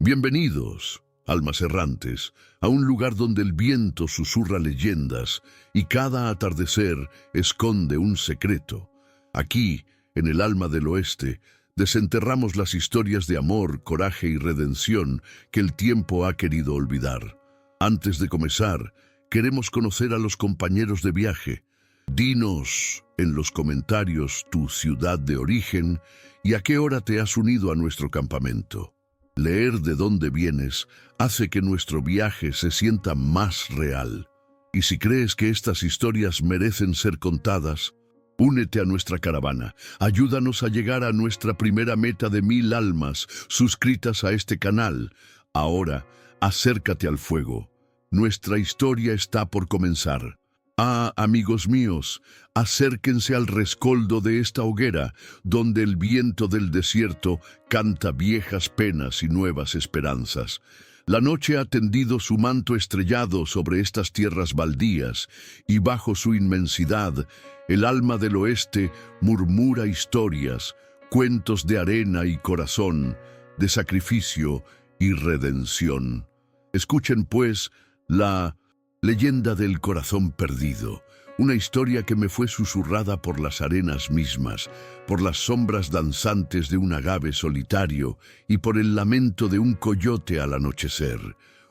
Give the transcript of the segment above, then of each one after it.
Bienvenidos, almas errantes, a un lugar donde el viento susurra leyendas y cada atardecer esconde un secreto. Aquí, en el alma del oeste, desenterramos las historias de amor, coraje y redención que el tiempo ha querido olvidar. Antes de comenzar, queremos conocer a los compañeros de viaje. Dinos en los comentarios tu ciudad de origen y a qué hora te has unido a nuestro campamento. Leer de dónde vienes hace que nuestro viaje se sienta más real. Y si crees que estas historias merecen ser contadas, únete a nuestra caravana. Ayúdanos a llegar a nuestra primera meta de 1000 almas suscritas a este canal. Ahora, acércate al fuego. Nuestra historia está por comenzar. Amigos míos, acérquense al rescoldo de esta hoguera, donde el viento del desierto canta viejas penas y nuevas esperanzas. La noche ha tendido su manto estrellado sobre estas tierras baldías, y bajo su inmensidad, el alma del oeste murmura historias, cuentos de arena y corazón, de sacrificio y redención. Escuchen, pues, la leyenda del corazón perdido, una historia que me fue susurrada por las arenas mismas, por las sombras danzantes de un agave solitario y por el lamento de un coyote al anochecer.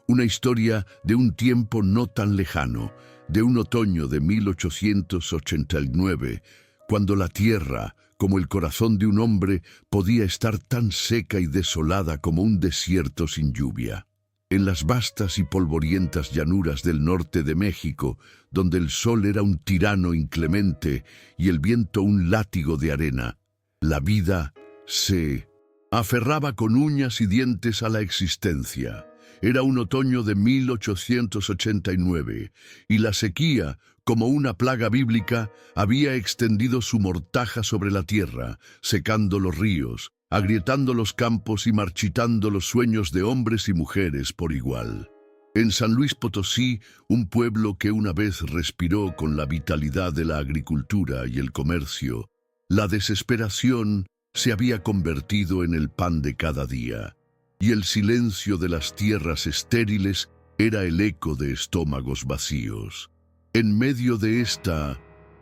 Una historia de un tiempo no tan lejano, de un otoño de 1889, cuando la tierra, como el corazón de un hombre, podía estar tan seca y desolada como un desierto sin lluvia. En las vastas y polvorientas llanuras del norte de México, donde el sol era un tirano inclemente y el viento un látigo de arena, la vida se aferraba con uñas y dientes a la existencia. Era un otoño de 1889, y la sequía, como una plaga bíblica, había extendido su mortaja sobre la tierra, secando los ríos, agrietando los campos y marchitando los sueños de hombres y mujeres por igual. En San Luis Potosí, un pueblo que una vez respiró con la vitalidad de la agricultura y el comercio, la desesperación se había convertido en el pan de cada día, y el silencio de las tierras estériles era el eco de estómagos vacíos. En medio de esta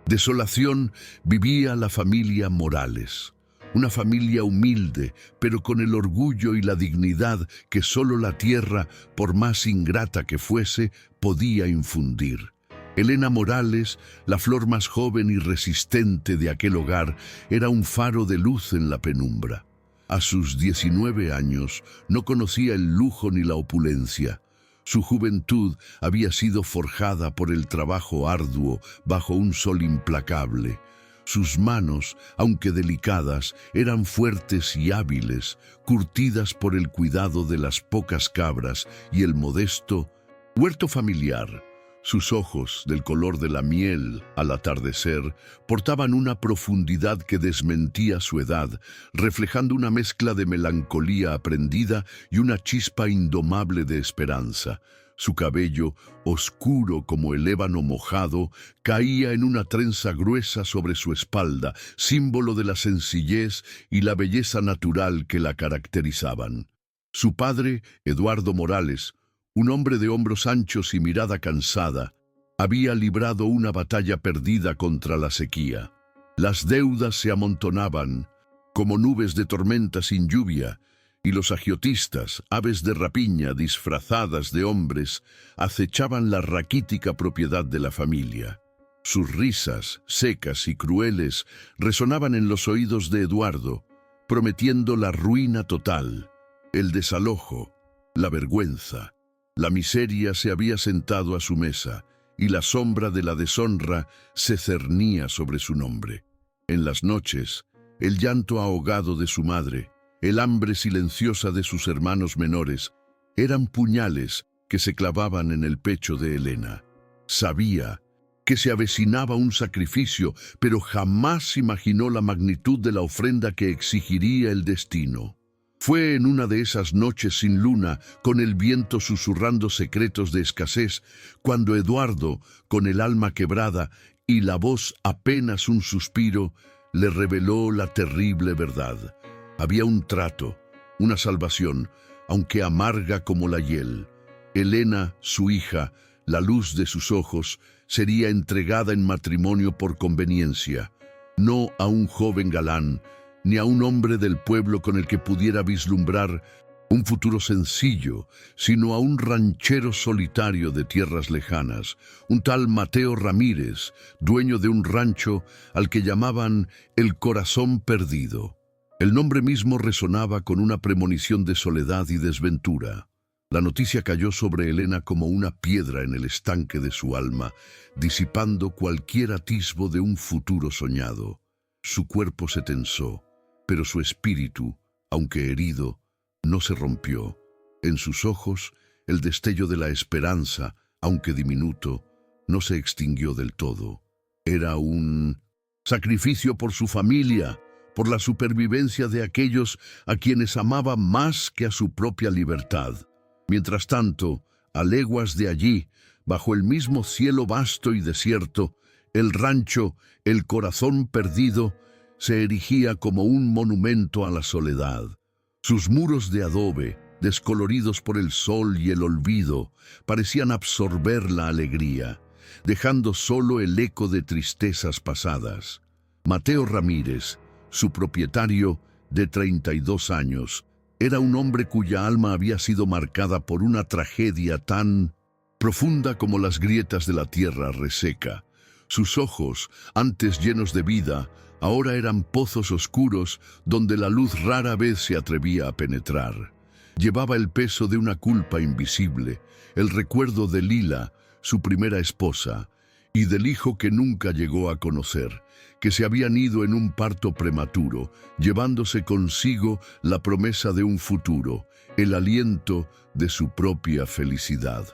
desolación vivía la familia Morales. Una familia humilde, pero con el orgullo y la dignidad que solo la tierra, por más ingrata que fuese, podía infundir. Elena Morales, la flor más joven y resistente de aquel hogar, era un faro de luz en la penumbra. A sus 19 años no conocía el lujo ni la opulencia. Su juventud había sido forjada por el trabajo arduo bajo un sol implacable. Sus manos, aunque delicadas, eran fuertes y hábiles, curtidas por el cuidado de las pocas cabras y el modesto huerto familiar. Sus ojos, del color de la miel al atardecer, portaban una profundidad que desmentía su edad, reflejando una mezcla de melancolía aprendida y una chispa indomable de esperanza. Su cabello, oscuro como el ébano mojado, caía en una trenza gruesa sobre su espalda, símbolo de la sencillez y la belleza natural que la caracterizaban. Su padre, Eduardo Morales, un hombre de hombros anchos y mirada cansada, había librado una batalla perdida contra la sequía. Las deudas se amontonaban como nubes de tormenta sin lluvia, y los agiotistas, aves de rapiña disfrazadas de hombres, acechaban la raquítica propiedad de la familia. Sus risas, secas y crueles, resonaban en los oídos de Eduardo, prometiendo la ruina total, el desalojo, la vergüenza. La miseria se había sentado a su mesa, y la sombra de la deshonra se cernía sobre su nombre. En las noches, el llanto ahogado de su madre, el hambre silenciosa de sus hermanos menores, eran puñales que se clavaban en el pecho de Elena. Sabía que se avecinaba un sacrificio, pero jamás imaginó la magnitud de la ofrenda que exigiría el destino. Fue en una de esas noches sin luna, con el viento susurrando secretos de escasez, cuando Eduardo, con el alma quebrada y la voz apenas un suspiro, le reveló la terrible verdad. Había un trato, una salvación, aunque amarga como la hiel. Helena, su hija, la luz de sus ojos, sería entregada en matrimonio por conveniencia, no a un joven galán, ni a un hombre del pueblo con el que pudiera vislumbrar un futuro sencillo, sino a un ranchero solitario de tierras lejanas, un tal Mateo Ramírez, dueño de un rancho al que llamaban el Corazón Perdido. El nombre mismo resonaba con una premonición de soledad y desventura. La noticia cayó sobre Helena como una piedra en el estanque de su alma, disipando cualquier atisbo de un futuro soñado. Su cuerpo se tensó, pero su espíritu, aunque herido, no se rompió. En sus ojos, el destello de la esperanza, aunque diminuto, no se extinguió del todo. Era un sacrificio por su familia, por la supervivencia de aquellos a quienes amaba más que a su propia libertad. Mientras tanto, a leguas de allí, bajo el mismo cielo vasto y desierto, el rancho, el Corazón Perdido, se erigía como un monumento a la soledad. Sus muros de adobe, descoloridos por el sol y el olvido, parecían absorber la alegría, dejando solo el eco de tristezas pasadas. Mateo Ramírez, su propietario, de 32 años, era un hombre cuya alma había sido marcada por una tragedia tan profunda como las grietas de la tierra reseca. Sus ojos, antes llenos de vida, ahora eran pozos oscuros donde la luz rara vez se atrevía a penetrar. Llevaba el peso de una culpa invisible, el recuerdo de Lila, su primera esposa, y del hijo que nunca llegó a conocer, que se habían ido en un parto prematuro, llevándose consigo la promesa de un futuro, el aliento de su propia felicidad.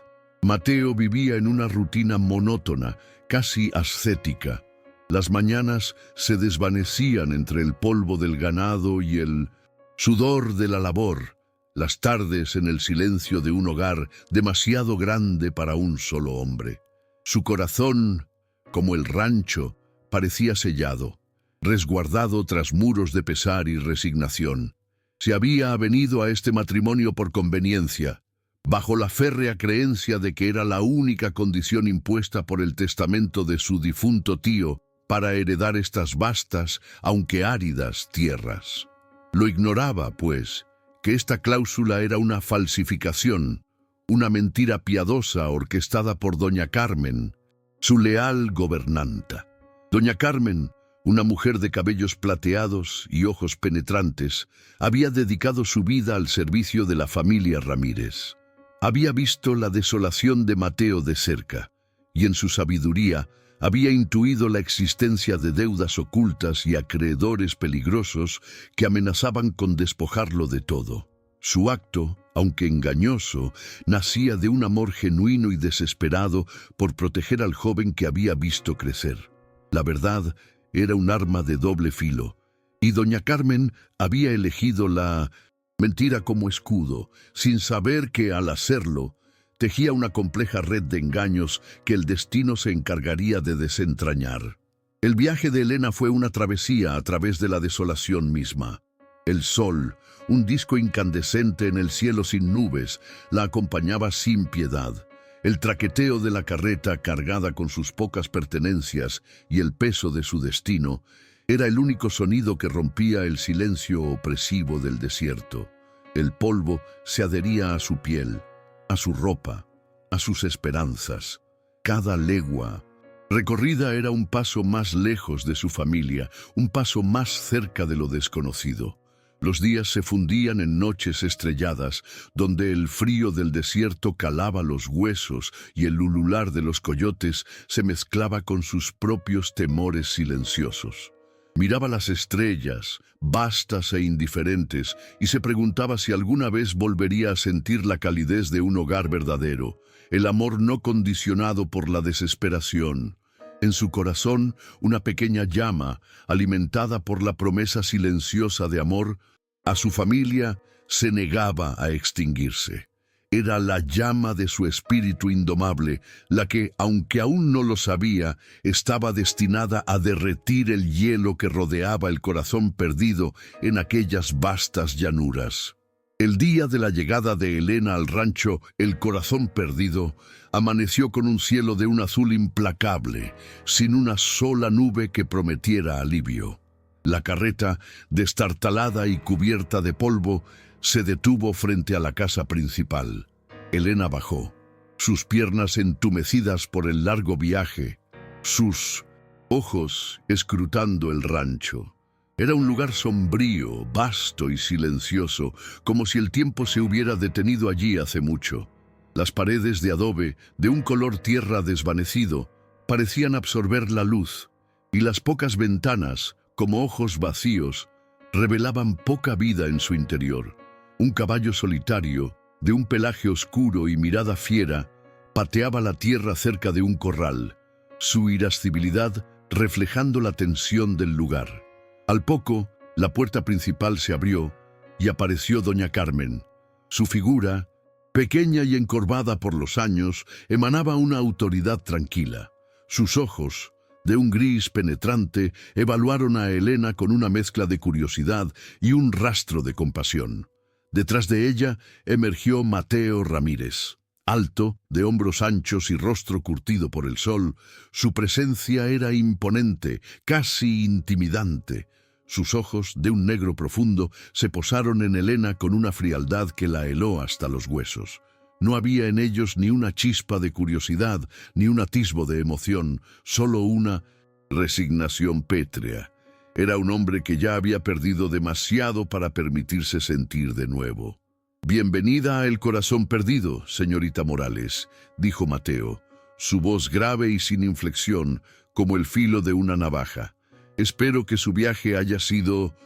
Mateo vivía en una rutina monótona, casi ascética. Las mañanas se desvanecían entre el polvo del ganado y el sudor de la labor, las tardes en el silencio de un hogar demasiado grande para un solo hombre. Su corazón, como el rancho, parecía sellado, resguardado tras muros de pesar y resignación. Se había venido a este matrimonio por conveniencia, bajo la férrea creencia de que era la única condición impuesta por el testamento de su difunto tío para heredar estas vastas, aunque áridas, tierras. Lo ignoraba, pues, que esta cláusula era una falsificación, una mentira piadosa orquestada por doña Carmen, su leal gobernanta. Doña Carmen, una mujer de cabellos plateados y ojos penetrantes, había dedicado su vida al servicio de la familia Ramírez. Había visto la desolación de Mateo de cerca, y en su sabiduría había intuido la existencia de deudas ocultas y acreedores peligrosos que amenazaban con despojarlo de todo. Su acto, aunque engañoso, nacía de un amor genuino y desesperado por proteger al joven que había visto crecer. La verdad era un arma de doble filo, y doña Carmen había elegido la mentira como escudo, sin saber que al hacerlo tejía una compleja red de engaños que el destino se encargaría de desentrañar. El viaje de Helena fue una travesía a través de la desolación misma. El sol, un disco incandescente en el cielo sin nubes, la acompañaba sin piedad. El traqueteo de la carreta cargada con sus pocas pertenencias y el peso de su destino era el único sonido que rompía el silencio opresivo del desierto. El polvo se adhería a su piel, a su ropa, a sus esperanzas. Cada legua recorrida era un paso más lejos de su familia, un paso más cerca de lo desconocido. Los días se fundían en noches estrelladas, donde el frío del desierto calaba los huesos y el ulular de los coyotes se mezclaba con sus propios temores silenciosos. Miraba las estrellas, vastas e indiferentes, y se preguntaba si alguna vez volvería a sentir la calidez de un hogar verdadero, el amor no condicionado por la desesperación. En su corazón, una pequeña llama, alimentada por la promesa silenciosa de amor, a su familia se negaba a extinguirse. Era la llama de su espíritu indomable, la que, aunque aún no lo sabía, estaba destinada a derretir el hielo que rodeaba el Corazón Perdido en aquellas vastas llanuras. El día de la llegada de Elena al rancho El Corazón Perdido, amaneció con un cielo de un azul implacable, sin una sola nube que prometiera alivio. La carreta, destartalada y cubierta de polvo, se detuvo frente a la casa principal. Elena bajó, sus piernas entumecidas por el largo viaje, sus ojos escrutando el rancho. Era un lugar sombrío, vasto y silencioso, como si el tiempo se hubiera detenido allí hace mucho. Las paredes de adobe, de un color tierra desvanecido, parecían absorber la luz, y las pocas ventanas, como ojos vacíos, revelaban poca vida en su interior. Un caballo solitario, de un pelaje oscuro y mirada fiera, pateaba la tierra cerca de un corral, su irascibilidad reflejando la tensión del lugar. Al poco, la puerta principal se abrió y apareció doña Carmen. Su figura, pequeña y encorvada por los años, emanaba una autoridad tranquila. Sus ojos, de un gris penetrante, evaluaron a Elena con una mezcla de curiosidad y un rastro de compasión. Detrás de ella emergió Mateo Ramírez. Alto, de hombros anchos y rostro curtido por el sol, su presencia era imponente, casi intimidante. Sus ojos, de un negro profundo, se posaron en Elena con una frialdad que la heló hasta los huesos. No había en ellos ni una chispa de curiosidad, ni un atisbo de emoción, solo una resignación pétrea. Era un hombre que ya había perdido demasiado para permitirse sentir de nuevo. «Bienvenida a El Corazón Perdido, señorita Morales», dijo Mateo, su voz grave y sin inflexión, como el filo de una navaja. «Espero que su viaje haya sido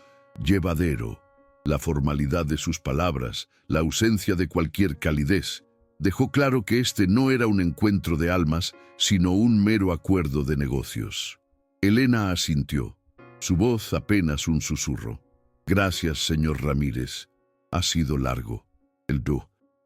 llevadero». La formalidad de sus palabras, la ausencia de cualquier calidez, dejó claro que este no era un encuentro de almas, sino un mero acuerdo de negocios. Elena asintió, su voz apenas un susurro. «Gracias, señor Ramírez. Ha sido largo». El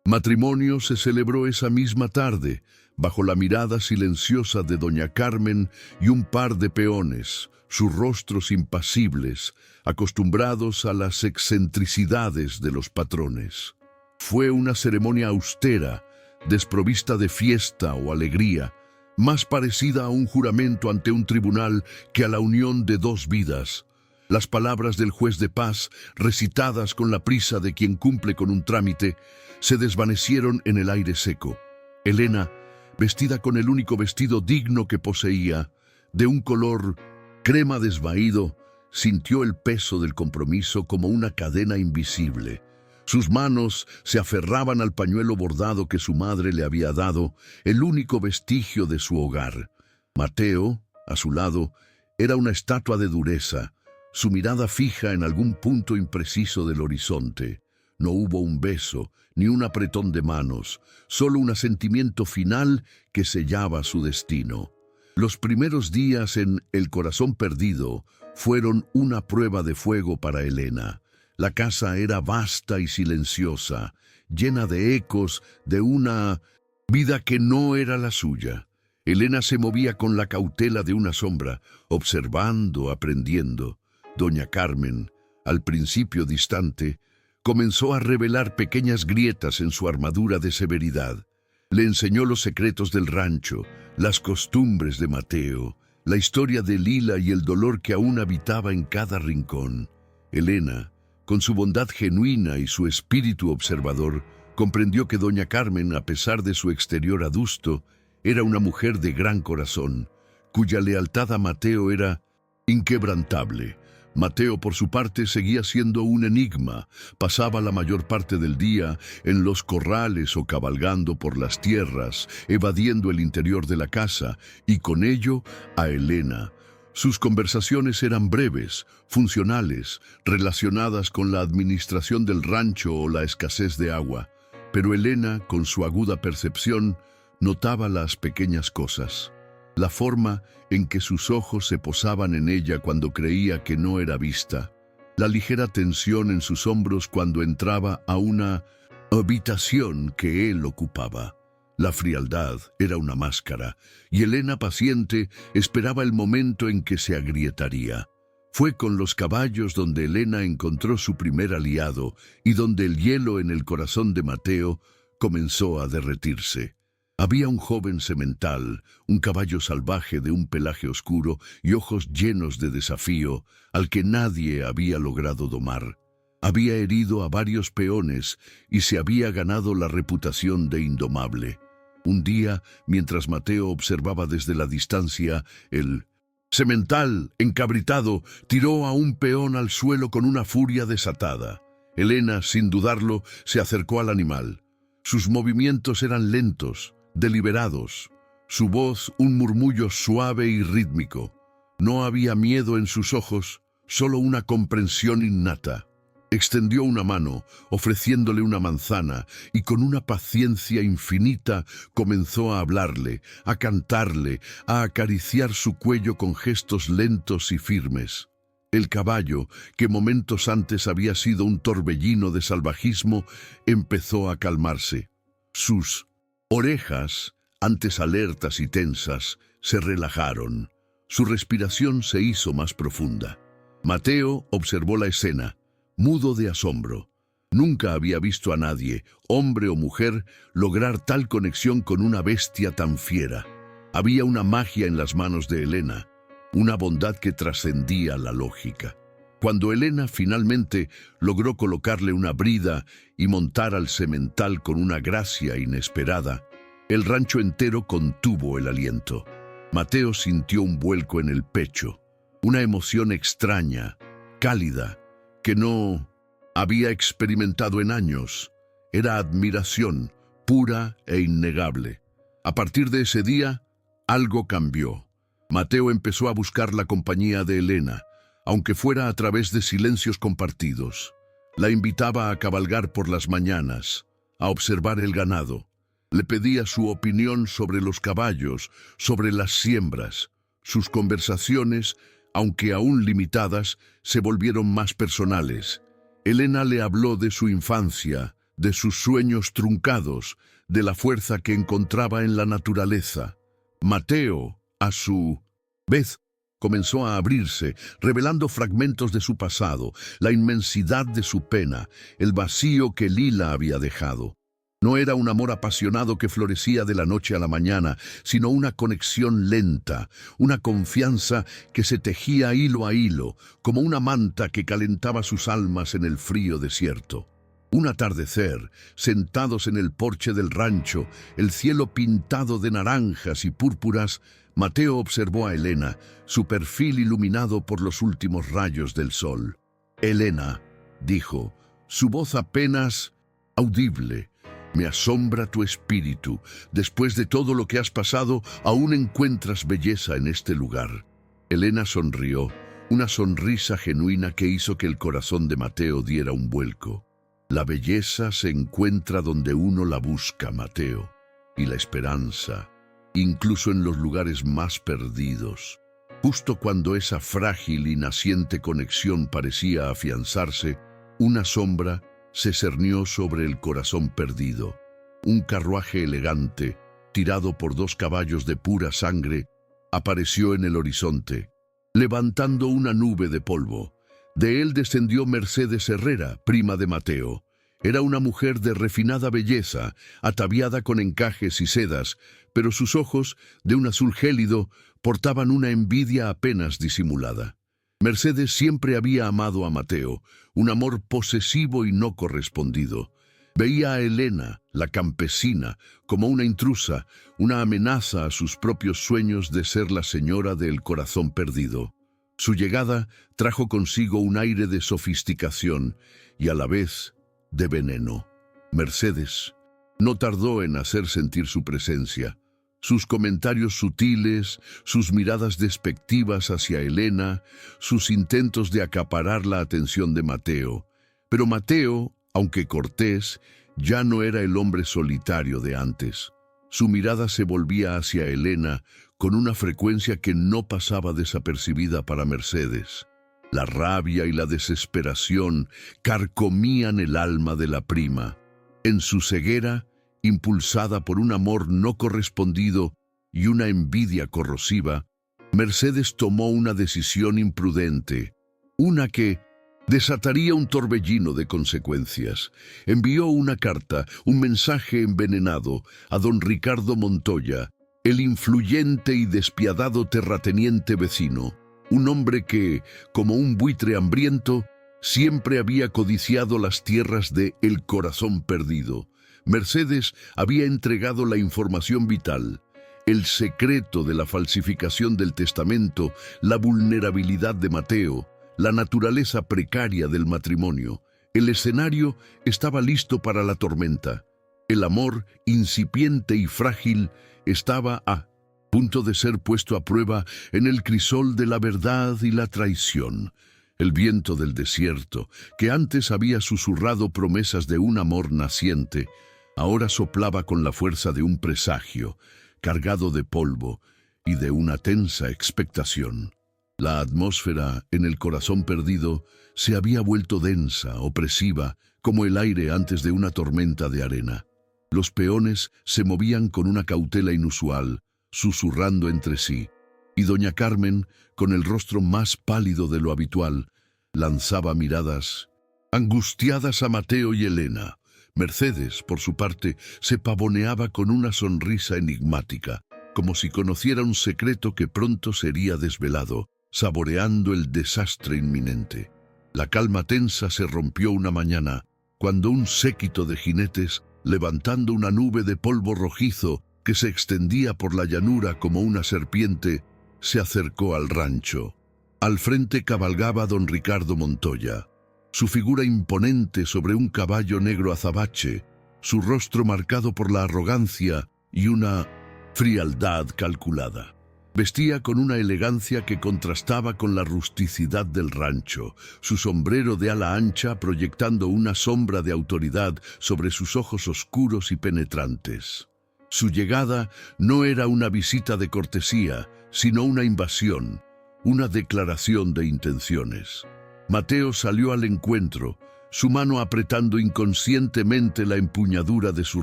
matrimonio se celebró esa misma tarde, bajo la mirada silenciosa de doña Carmen y un par de peones, sus rostros impasibles, acostumbrados a las excentricidades de los patrones. Fue una ceremonia austera, desprovista de fiesta o alegría, más parecida a un juramento ante un tribunal que a la unión de dos vidas. Las palabras del juez de paz, recitadas con la prisa de quien cumple con un trámite, se desvanecieron en el aire seco. Elena, vestida con el único vestido digno que poseía, de un color crema desvaído, sintió el peso del compromiso como una cadena invisible. Sus manos se aferraban al pañuelo bordado que su madre le había dado, el único vestigio de su hogar. Mateo, a su lado, era una estatua de dureza, su mirada fija en algún punto impreciso del horizonte. No hubo un beso, ni un apretón de manos, solo un asentimiento final que sellaba su destino. Los primeros días en El Corazón Perdido fueron una prueba de fuego para Elena. La casa era vasta y silenciosa, llena de ecos de una vida que no era la suya. Elena se movía con la cautela de una sombra, observando, aprendiendo. Doña Carmen, al principio distante, comenzó a revelar pequeñas grietas en su armadura de severidad. Le enseñó los secretos del rancho, las costumbres de Mateo, la historia de Lila y el dolor que aún habitaba en cada rincón. Elena, con su bondad genuina y su espíritu observador, comprendió que doña Carmen, a pesar de su exterior adusto, era una mujer de gran corazón, cuya lealtad a Mateo era inquebrantable. Mateo, por su parte, seguía siendo un enigma. Pasaba la mayor parte del día en los corrales o cabalgando por las tierras, evadiendo el interior de la casa, y con ello a Elena. Sus conversaciones eran breves, funcionales, relacionadas con la administración del rancho o la escasez de agua. Pero Elena, con su aguda percepción, notaba las pequeñas cosas. La forma en que sus ojos se posaban en ella cuando creía que no era vista, la ligera tensión en sus hombros cuando entraba a una habitación que él ocupaba. La frialdad era una máscara, y Elena, paciente, esperaba el momento en que se agrietaría. Fue con los caballos donde Helena encontró su primer aliado y donde el hielo en el corazón de Mateo comenzó a derretirse. Había un joven semental, un caballo salvaje de un pelaje oscuro y ojos llenos de desafío, al que nadie había logrado domar. Había herido a varios peones y se había ganado la reputación de indomable. Un día, mientras Mateo observaba desde la distancia, el semental, encabritado, tiró a un peón al suelo con una furia desatada. Helena, sin dudarlo, se acercó al animal. Sus movimientos eran lentos, deliberados. Su voz un murmullo suave y rítmico. No había miedo en sus ojos, solo una comprensión innata. Extendió una mano, ofreciéndole una manzana, y con una paciencia infinita comenzó a hablarle, a cantarle, a acariciar su cuello con gestos lentos y firmes. El caballo, que momentos antes había sido un torbellino de salvajismo, empezó a calmarse. Sus orejas, antes alertas y tensas, se relajaron. Su respiración se hizo más profunda. Mateo observó la escena, mudo de asombro. Nunca había visto a nadie, hombre o mujer, lograr tal conexión con una bestia tan fiera. Había una magia en las manos de Helena, una bondad que trascendía la lógica. Cuando Helena finalmente logró colocarle una brida y montar al semental con una gracia inesperada, el rancho entero contuvo el aliento. Mateo sintió un vuelco en el pecho, una emoción extraña, cálida, que no había experimentado en años. Era admiración, pura e innegable. A partir de ese día, algo cambió. Mateo empezó a buscar la compañía de Helena, aunque fuera a través de silencios compartidos. La invitaba a cabalgar por las mañanas, a observar el ganado. Le pedía su opinión sobre los caballos, sobre las siembras. Sus conversaciones, aunque aún limitadas, se volvieron más personales. Helena le habló de su infancia, de sus sueños truncados, de la fuerza que encontraba en la naturaleza. Mateo, a su vez, comenzó a abrirse, revelando fragmentos de su pasado, la inmensidad de su pena, el vacío que Lila había dejado. No era un amor apasionado que florecía de la noche a la mañana, sino una conexión lenta, una confianza que se tejía hilo a hilo, como una manta que calentaba sus almas en el frío desierto. Un atardecer, sentados en el porche del rancho, el cielo pintado de naranjas y púrpuras, Mateo observó a Helena, su perfil iluminado por los últimos rayos del sol. «Helena», dijo, su voz apenas audible, «me asombra tu espíritu. Después de todo lo que has pasado, aún encuentras belleza en este lugar». Helena sonrió, una sonrisa genuina que hizo que el corazón de Mateo diera un vuelco. «La belleza se encuentra donde uno la busca, Mateo, y la esperanza, incluso en los lugares más perdidos». Justo cuando esa frágil y naciente conexión parecía afianzarse, una sombra se cernió sobre el corazón perdido. Un carruaje elegante, tirado por 2 caballos de pura sangre, apareció en el horizonte, levantando una nube de polvo. De él descendió Mercedes Herrera, prima de Mateo. Era una mujer de refinada belleza, ataviada con encajes y sedas, pero sus ojos, de un azul gélido, portaban una envidia apenas disimulada. Mercedes siempre había amado a Mateo, un amor posesivo y no correspondido. Veía a Helena, la campesina, como una intrusa, una amenaza a sus propios sueños de ser la señora del corazón perdido. Su llegada trajo consigo un aire de sofisticación y a la vez de veneno. Mercedes no tardó en hacer sentir su presencia. Sus comentarios sutiles, sus miradas despectivas hacia Helena, sus intentos de acaparar la atención de Mateo. Pero Mateo, aunque cortés, ya no era el hombre solitario de antes. Su mirada se volvía hacia Helena con una frecuencia que no pasaba desapercibida para Mercedes. La rabia y la desesperación carcomían el alma de la prima. En su ceguera, impulsada por un amor no correspondido y una envidia corrosiva, Mercedes tomó una decisión imprudente. una que desataría un torbellino de consecuencias. Envió una carta, un mensaje envenenado, a don Ricardo Montoya, el influyente y despiadado terrateniente vecino, un hombre que, como un buitre hambriento, siempre había codiciado las tierras de El Corazón Perdido. Mercedes había entregado la información vital, el secreto de la falsificación del testamento, la vulnerabilidad de Mateo, la naturaleza precaria del matrimonio. El escenario estaba listo para la tormenta. El amor, incipiente y frágil, estaba a punto de ser puesto a prueba en el crisol de la verdad y la traición. El viento del desierto, que antes había susurrado promesas de un amor naciente, ahora soplaba con la fuerza de un presagio, cargado de polvo y de una tensa expectación. La atmósfera en El Corazón Perdido se había vuelto densa, opresiva, como el aire antes de una tormenta de arena. Los peones se movían con una cautela inusual, susurrando entre sí, y doña Carmen, con el rostro más pálido de lo habitual, lanzaba miradas angustiadas a Mateo y Elena. Mercedes, por su parte, se pavoneaba con una sonrisa enigmática, como si conociera un secreto que pronto sería desvelado, saboreando el desastre inminente. La calma tensa se rompió una mañana, cuando un séquito de jinetes, levantando una nube de polvo rojizo que se extendía por la llanura como una serpiente, se acercó al rancho. Al frente cabalgaba don Ricardo Montoya, su figura imponente sobre un caballo negro azabache, su rostro marcado por la arrogancia y una frialdad calculada. Vestía con una elegancia que contrastaba con la rusticidad del rancho, su sombrero de ala ancha proyectando una sombra de autoridad sobre sus ojos oscuros y penetrantes. Su llegada no era una visita de cortesía, sino una invasión, una declaración de intenciones. Mateo salió al encuentro, su mano apretando inconscientemente la empuñadura de su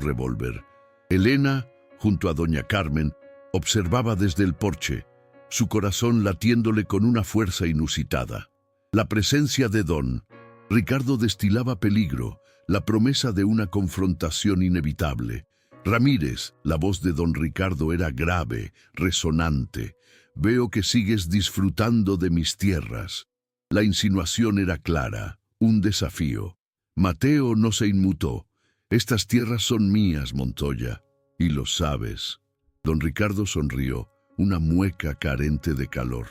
revólver. Elena, junto a doña Carmen, observaba desde el porche, su corazón latiéndole con una fuerza inusitada. La presencia de don Ricardo destilaba peligro, la promesa de una confrontación inevitable. Ramírez, la voz de don Ricardo era grave, resonante. Veo que sigues disfrutando de mis tierras. La insinuación era clara, un desafío. Mateo no se inmutó. Estas tierras son mías, Montoya, y lo sabes. Don Ricardo sonrió, una mueca carente de calor.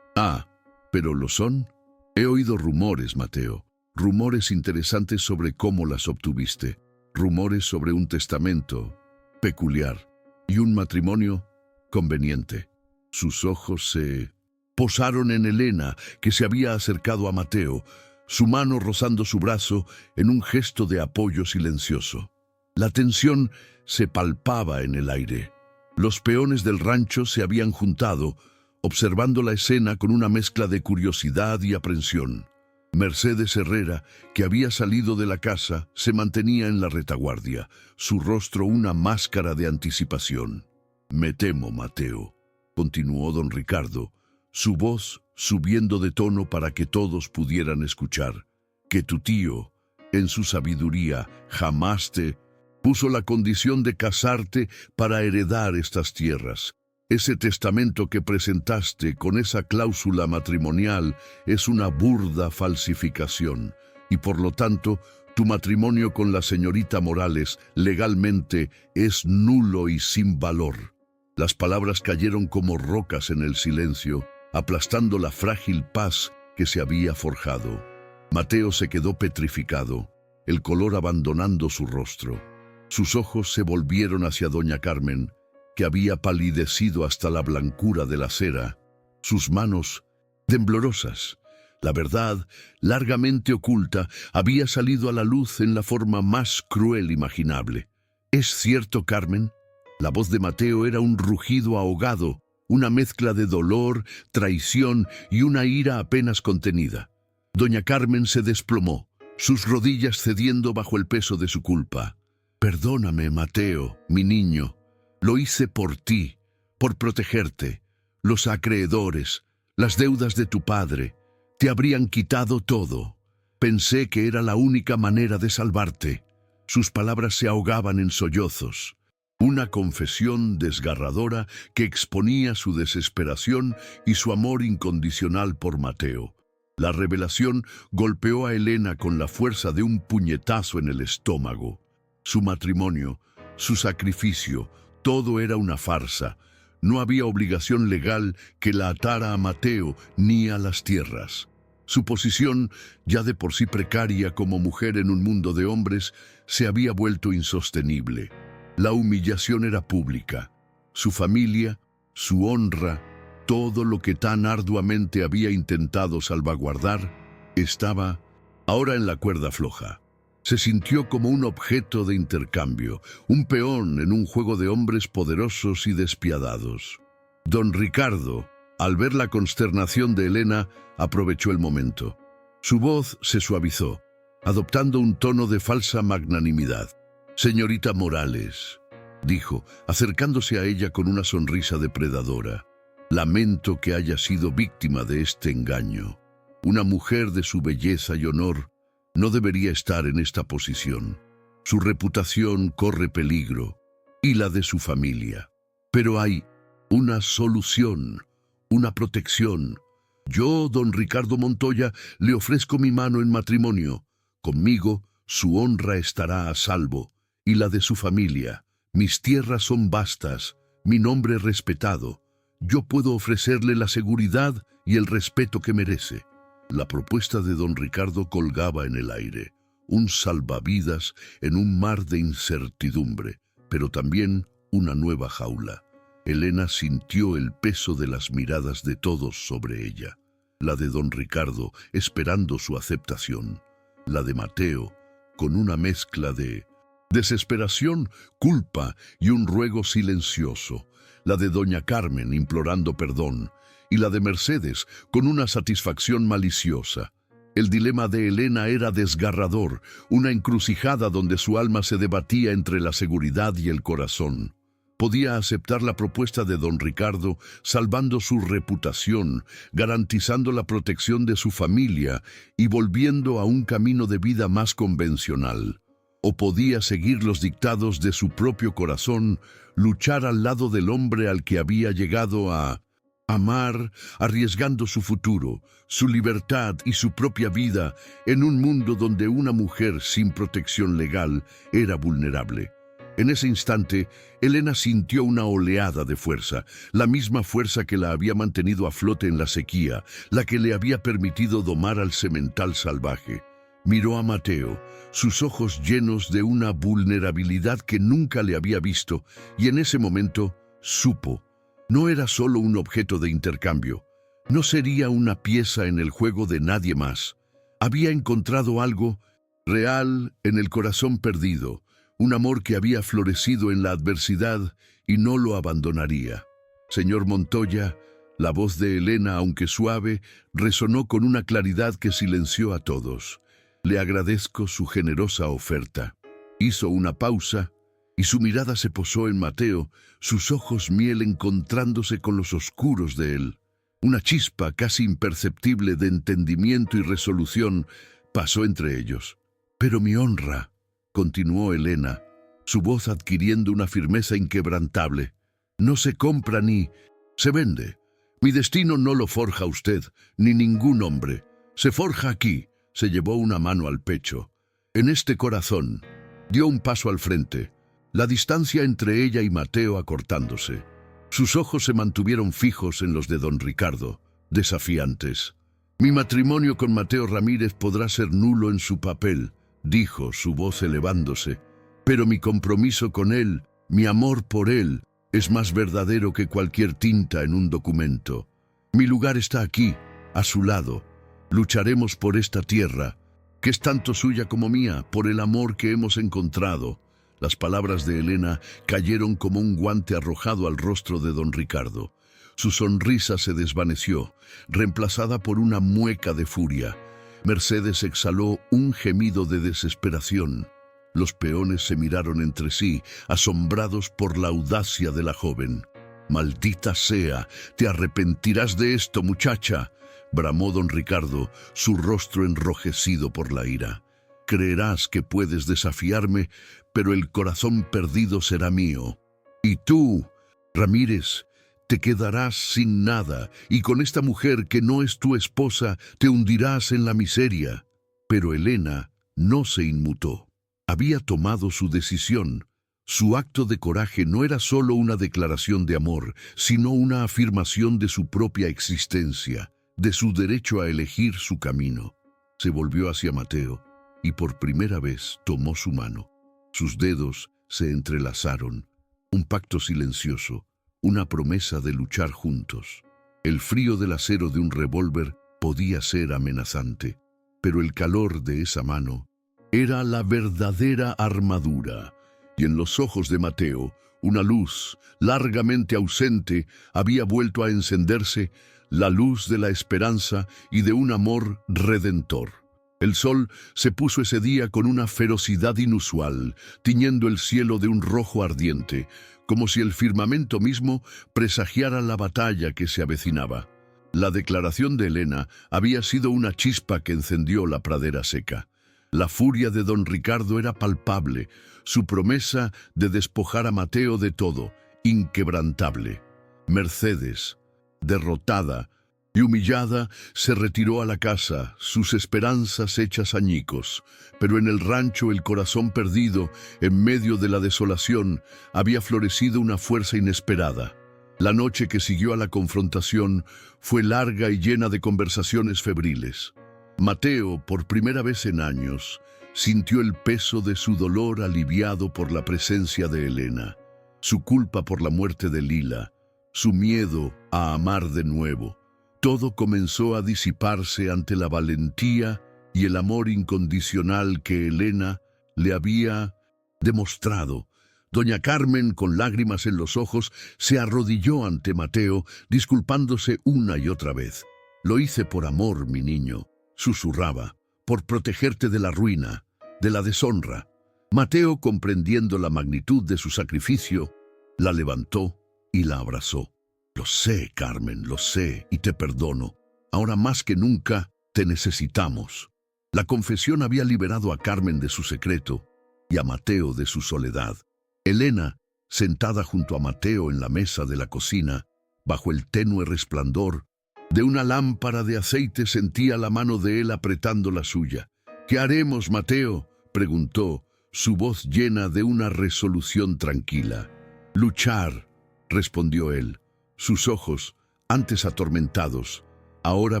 Ah, ¿pero lo son? He oído rumores, Mateo, rumores interesantes sobre cómo las obtuviste, rumores sobre un testamento peculiar y un matrimonio conveniente. Sus ojos se posaron en Elena, que se había acercado a Mateo, su mano rozando su brazo en un gesto de apoyo silencioso. La tensión se palpaba en el aire. Los peones del rancho se habían juntado, observando la escena con una mezcla de curiosidad y aprensión. Mercedes Herrera, que había salido de la casa, se mantenía en la retaguardia, su rostro una máscara de anticipación. «Me temo, Mateo», continuó don Ricardo, su voz subiendo de tono para que todos pudieran escuchar, «que tu tío, en su sabiduría, jamás te puso la condición de casarte para heredar estas tierras. Ese testamento que presentaste con esa cláusula matrimonial es una burda falsificación y por lo tanto tu matrimonio con la señorita Morales legalmente es nulo y sin valor». Las palabras cayeron como rocas en el silencio, aplastando la frágil paz que se había forjado. Mateo se quedó petrificado, el color abandonando su rostro. Sus ojos se volvieron hacia doña Carmen, que había palidecido hasta la blancura de la cera, sus manos temblorosas. La verdad, largamente oculta, había salido a la luz en la forma más cruel imaginable. «¿Es cierto, Carmen?» La voz de Mateo era un rugido ahogado, una mezcla de dolor, traición y una ira apenas contenida. Doña Carmen se desplomó, sus rodillas cediendo bajo el peso de su culpa. «Perdóname, Mateo, mi niño. Lo hice por ti, por protegerte. Los acreedores, las deudas de tu padre. Te habrían quitado todo. Pensé que era la única manera de salvarte. Sus palabras se ahogaban en sollozos. Una confesión desgarradora que exponía su desesperación y su amor incondicional por Mateo. La revelación golpeó a Elena con la fuerza de un puñetazo en el estómago. Su matrimonio, su sacrificio, todo era una farsa. No había obligación legal que la atara a Mateo ni a las tierras. Su posición, ya de por sí precaria como mujer en un mundo de hombres, se había vuelto insostenible. La humillación era pública. Su familia, su honra, todo lo que tan arduamente había intentado salvaguardar, estaba ahora en la cuerda floja. Se sintió como un objeto de intercambio, un peón en un juego de hombres poderosos y despiadados. Don Ricardo, al ver la consternación de Elena, aprovechó el momento. Su voz se suavizó, adoptando un tono de falsa magnanimidad. «Señorita Morales», dijo, acercándose a ella con una sonrisa depredadora, «lamento que haya sido víctima de este engaño. Una mujer de su belleza y honor no debería estar en esta posición. Su reputación corre peligro, y la de su familia. Pero hay una solución, una protección. Yo, don Ricardo Montoya, le ofrezco mi mano en matrimonio. Conmigo, su honra estará a salvo, y la de su familia. Mis tierras son vastas, mi nombre respetado. Yo puedo ofrecerle la seguridad y el respeto que merece». La propuesta de don Ricardo colgaba en el aire, un salvavidas en un mar de incertidumbre, pero también una nueva jaula. Elena sintió el peso de las miradas de todos sobre ella. La de don Ricardo, esperando su aceptación. La de Mateo, con una mezcla de desesperación, culpa y un ruego silencioso. La de doña Carmen, implorando perdón. Y la de Mercedes, con una satisfacción maliciosa. El dilema de Elena era desgarrador, una encrucijada donde su alma se debatía entre la seguridad y el corazón. Podía aceptar la propuesta de don Ricardo, salvando su reputación, garantizando la protección de su familia y volviendo a un camino de vida más convencional. O podía seguir los dictados de su propio corazón, luchar al lado del hombre al que había llegado a amar, arriesgando su futuro, su libertad y su propia vida en un mundo donde una mujer sin protección legal era vulnerable. En ese instante, Elena sintió una oleada de fuerza, la misma fuerza que la había mantenido a flote en la sequía, la que le había permitido domar al semental salvaje. Miró a Mateo, sus ojos llenos de una vulnerabilidad que nunca le había visto, y en ese momento supo. No era solo un objeto de intercambio, no sería una pieza en el juego de nadie más. Había encontrado algo real en el corazón perdido, un amor que había florecido en la adversidad y no lo abandonaría. Señor Montoya, la voz de Elena, aunque suave, resonó con una claridad que silenció a todos. Le agradezco su generosa oferta. Hizo una pausa y su mirada se posó en Mateo, sus ojos miel encontrándose con los oscuros de él. Una chispa casi imperceptible de entendimiento y resolución pasó entre ellos. «Pero mi honra», continuó Elena, su voz adquiriendo una firmeza inquebrantable, «no se compra ni se vende. Mi destino no lo forja usted, ni ningún hombre. Se forja aquí». Se llevó una mano al pecho. «En este corazón». Dio un paso al frente, la distancia entre ella y Mateo acortándose. Sus ojos se mantuvieron fijos en los de don Ricardo, desafiantes. «Mi matrimonio con Mateo Ramírez podrá ser nulo en su papel», dijo, su voz elevándose, «pero mi compromiso con él, mi amor por él, es más verdadero que cualquier tinta en un documento. Mi lugar está aquí, a su lado. Lucharemos por esta tierra, que es tanto suya como mía, por el amor que hemos encontrado». Las palabras de Elena cayeron como un guante arrojado al rostro de don Ricardo. Su sonrisa se desvaneció, reemplazada por una mueca de furia. Mercedes exhaló un gemido de desesperación. Los peones se miraron entre sí, asombrados por la audacia de la joven. «Maldita sea, te arrepentirás de esto, muchacha», bramó don Ricardo, su rostro enrojecido por la ira. Creerás que puedes desafiarme, pero el corazón perdido será mío. Y tú, Ramírez, te quedarás sin nada, y con esta mujer que no es tu esposa, te hundirás en la miseria. Pero Elena no se inmutó. Había tomado su decisión. Su acto de coraje no era solo una declaración de amor, sino una afirmación de su propia existencia, de su derecho a elegir su camino. Se volvió hacia Mateo y por primera vez tomó su mano. Sus dedos se entrelazaron, un pacto silencioso, una promesa de luchar juntos. El frío del acero de un revólver podía ser amenazante, pero el calor de esa mano era la verdadera armadura. Y en los ojos de Mateo, una luz, largamente ausente, había vuelto a encenderse, la luz de la esperanza y de un amor redentor. El sol se puso ese día con una ferocidad inusual, tiñendo el cielo de un rojo ardiente, como si el firmamento mismo presagiara la batalla que se avecinaba. La declaración de Elena había sido una chispa que encendió la pradera seca. La furia de don Ricardo era palpable, su promesa de despojar a Mateo de todo, inquebrantable. Mercedes, derrotada y humillada, se retiró a la casa, sus esperanzas hechas añicos, pero en el rancho el corazón perdido, en medio de la desolación, había florecido una fuerza inesperada. La noche que siguió a la confrontación fue larga y llena de conversaciones febriles. Mateo, por primera vez en años, sintió el peso de su dolor aliviado por la presencia de Elena, su culpa por la muerte de Lila, su miedo a amar de nuevo. Todo comenzó a disiparse ante la valentía y el amor incondicional que Elena le había demostrado. Doña Carmen, con lágrimas en los ojos, se arrodilló ante Mateo, disculpándose una y otra vez. «Lo hice por amor, mi niño», susurraba, «por protegerte de la ruina, de la deshonra». Mateo, comprendiendo la magnitud de su sacrificio, la levantó y la abrazó. «Lo sé, Carmen, lo sé, y te perdono. Ahora más que nunca te necesitamos». La confesión había liberado a Carmen de su secreto y a Mateo de su soledad. Elena, sentada junto a Mateo en la mesa de la cocina, bajo el tenue resplandor de una lámpara de aceite, sentía la mano de él apretando la suya. «¿Qué haremos, Mateo?», preguntó, su voz llena de una resolución tranquila. «Luchar», respondió él, sus ojos, antes atormentados, ahora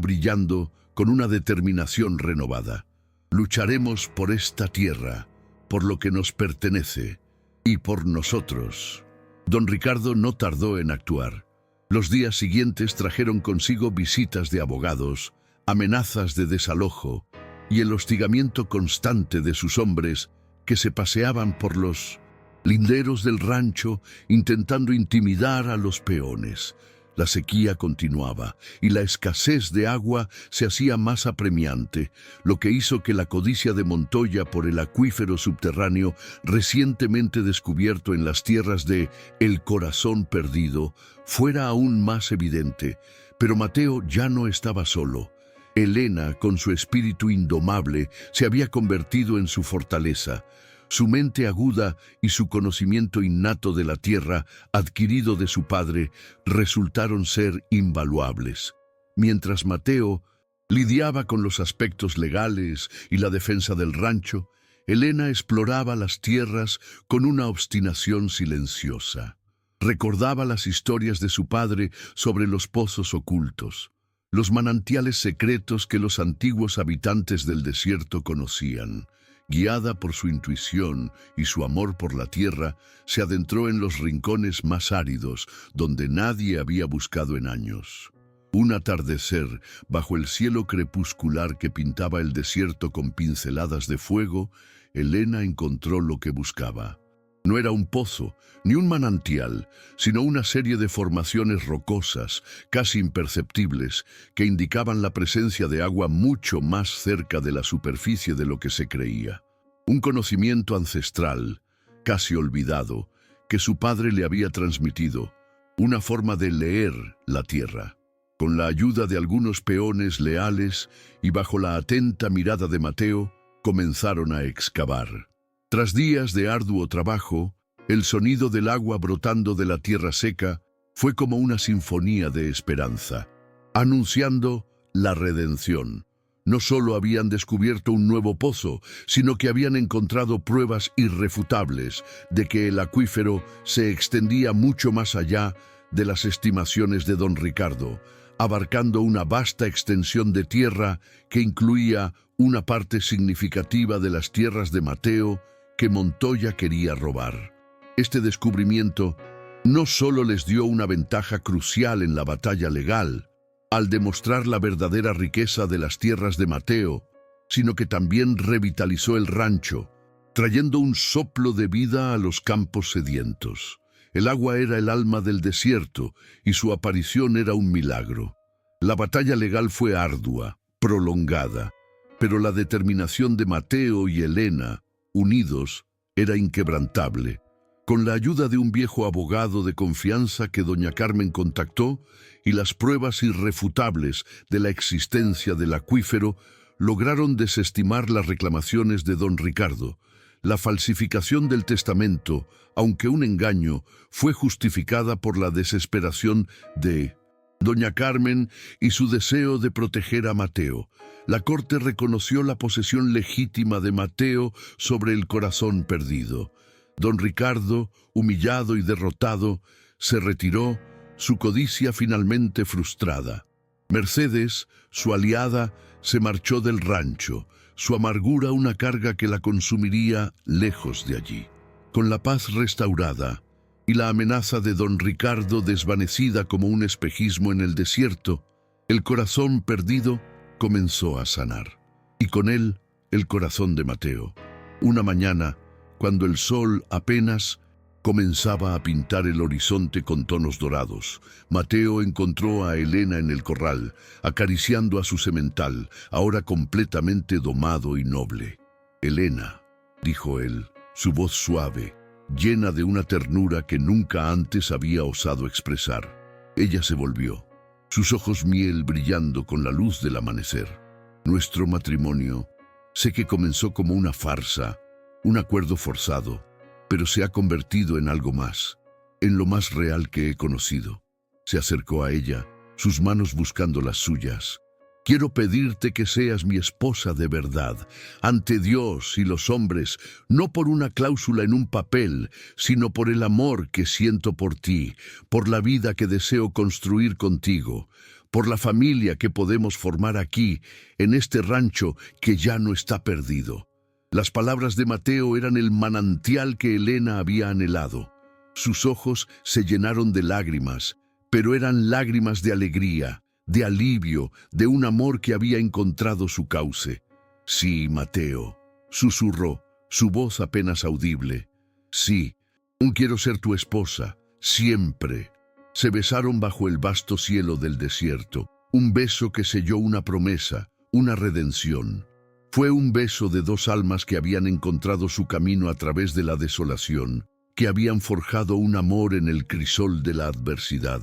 brillando con una determinación renovada. «Lucharemos por esta tierra, por lo que nos pertenece, y por nosotros». Don Ricardo no tardó en actuar. Los días siguientes trajeron consigo visitas de abogados, amenazas de desalojo y el hostigamiento constante de sus hombres que se paseaban por los linderos del rancho intentando intimidar a los peones. La sequía continuaba y la escasez de agua se hacía más apremiante, lo que hizo que la codicia de Montoya por el acuífero subterráneo recientemente descubierto en las tierras de El Corazón Perdido fuera aún más evidente. Pero Mateo ya no estaba solo. Elena, con su espíritu indomable, se había convertido en su fortaleza. Su mente aguda y su conocimiento innato de la tierra, adquirido de su padre, resultaron ser invaluables. Mientras Mateo lidiaba con los aspectos legales y la defensa del rancho, Elena exploraba las tierras con una obstinación silenciosa. Recordaba las historias de su padre sobre los pozos ocultos, los manantiales secretos que los antiguos habitantes del desierto conocían. Guiada por su intuición y su amor por la tierra, se adentró en los rincones más áridos, donde nadie había buscado en años. Un atardecer, bajo el cielo crepuscular que pintaba el desierto con pinceladas de fuego, Elena encontró lo que buscaba. No era un pozo, ni un manantial, sino una serie de formaciones rocosas, casi imperceptibles, que indicaban la presencia de agua mucho más cerca de la superficie de lo que se creía. Un conocimiento ancestral, casi olvidado, que su padre le había transmitido, una forma de leer la tierra. Con la ayuda de algunos peones leales y bajo la atenta mirada de Mateo, comenzaron a excavar. Tras días de arduo trabajo, el sonido del agua brotando de la tierra seca fue como una sinfonía de esperanza, anunciando la redención. No solo habían descubierto un nuevo pozo, sino que habían encontrado pruebas irrefutables de que el acuífero se extendía mucho más allá de las estimaciones de don Ricardo, abarcando una vasta extensión de tierra que incluía una parte significativa de las tierras de Mateo que Montoya quería robar. Este descubrimiento no solo les dio una ventaja crucial en la batalla legal, al demostrar la verdadera riqueza de las tierras de Mateo, sino que también revitalizó el rancho, trayendo un soplo de vida a los campos sedientos. El agua era el alma del desierto y su aparición era un milagro. La batalla legal fue ardua, prolongada, pero la determinación de Mateo y Elena, unidos, era inquebrantable. Con la ayuda de un viejo abogado de confianza que doña Carmen contactó y las pruebas irrefutables de la existencia del acuífero, lograron desestimar las reclamaciones de don Ricardo. La falsificación del testamento, aunque un engaño, fue justificada por la desesperación de doña Carmen y su deseo de proteger a Mateo. La corte reconoció la posesión legítima de Mateo sobre el corazón perdido. Don Ricardo, humillado y derrotado, se retiró, su codicia finalmente frustrada. Mercedes, su aliada, se marchó del rancho, su amargura una carga que la consumiría lejos de allí. Con la paz restaurada y la amenaza de don Ricardo desvanecida como un espejismo en el desierto, el corazón perdido comenzó a sanar. Y con él, el corazón de Mateo. Una mañana, cuando el sol apenas comenzaba a pintar el horizonte con tonos dorados, Mateo encontró a Elena en el corral, acariciando a su semental, ahora completamente domado y noble. «Elena», dijo él, su voz suave, llena de una ternura que nunca antes había osado expresar. Ella se volvió, sus ojos miel brillando con la luz del amanecer. «Nuestro matrimonio, sé que comenzó como una farsa, un acuerdo forzado, pero se ha convertido en algo más, en lo más real que he conocido». Se acercó a ella, sus manos buscando las suyas. «Quiero pedirte que seas mi esposa de verdad, ante Dios y los hombres, no por una cláusula en un papel, sino por el amor que siento por ti, por la vida que deseo construir contigo, por la familia que podemos formar aquí, en este rancho que ya no está perdido». Las palabras de Mateo eran el manantial que Elena había anhelado. Sus ojos se llenaron de lágrimas, pero eran lágrimas de alegría, de alivio, de un amor que había encontrado su cauce. «Sí, Mateo», susurró, su voz apenas audible. «Sí, aún quiero ser tu esposa, siempre». Se besaron bajo el vasto cielo del desierto, un beso que selló una promesa, una redención. Fue un beso de dos almas que habían encontrado su camino a través de la desolación, que habían forjado un amor en el crisol de la adversidad.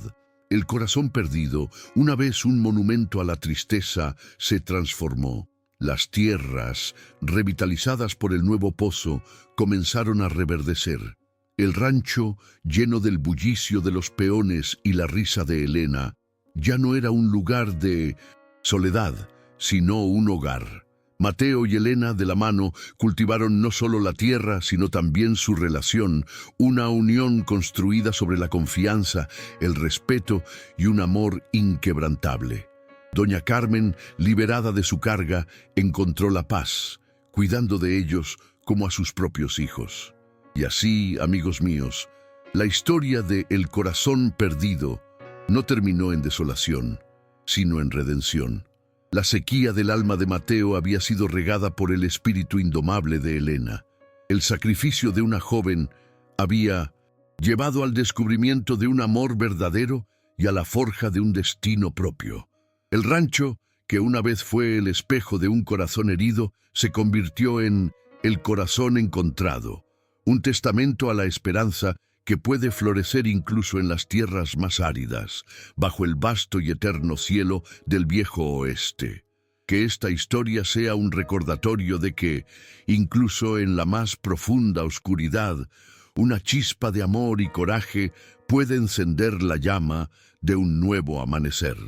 El corazón perdido, una vez un monumento a la tristeza, se transformó. Las tierras, revitalizadas por el nuevo pozo, comenzaron a reverdecer. El rancho, lleno del bullicio de los peones y la risa de Elena, ya no era un lugar de soledad, sino un hogar. Mateo y Elena, de la mano, cultivaron no solo la tierra, sino también su relación, una unión construida sobre la confianza, el respeto y un amor inquebrantable. Doña Carmen, liberada de su carga, encontró la paz, cuidando de ellos como a sus propios hijos. Y así, amigos míos, la historia de El corazón perdido no terminó en desolación, sino en redención. La sequía del alma de Mateo había sido regada por el espíritu indomable de Elena. El sacrificio de una joven había llevado al descubrimiento de un amor verdadero y a la forja de un destino propio. El rancho, que una vez fue el espejo de un corazón herido, se convirtió en el corazón encontrado, un testamento a la esperanza que puede florecer incluso en las tierras más áridas, bajo el vasto y eterno cielo del viejo oeste. Que esta historia sea un recordatorio de que, incluso en la más profunda oscuridad, una chispa de amor y coraje puede encender la llama de un nuevo amanecer.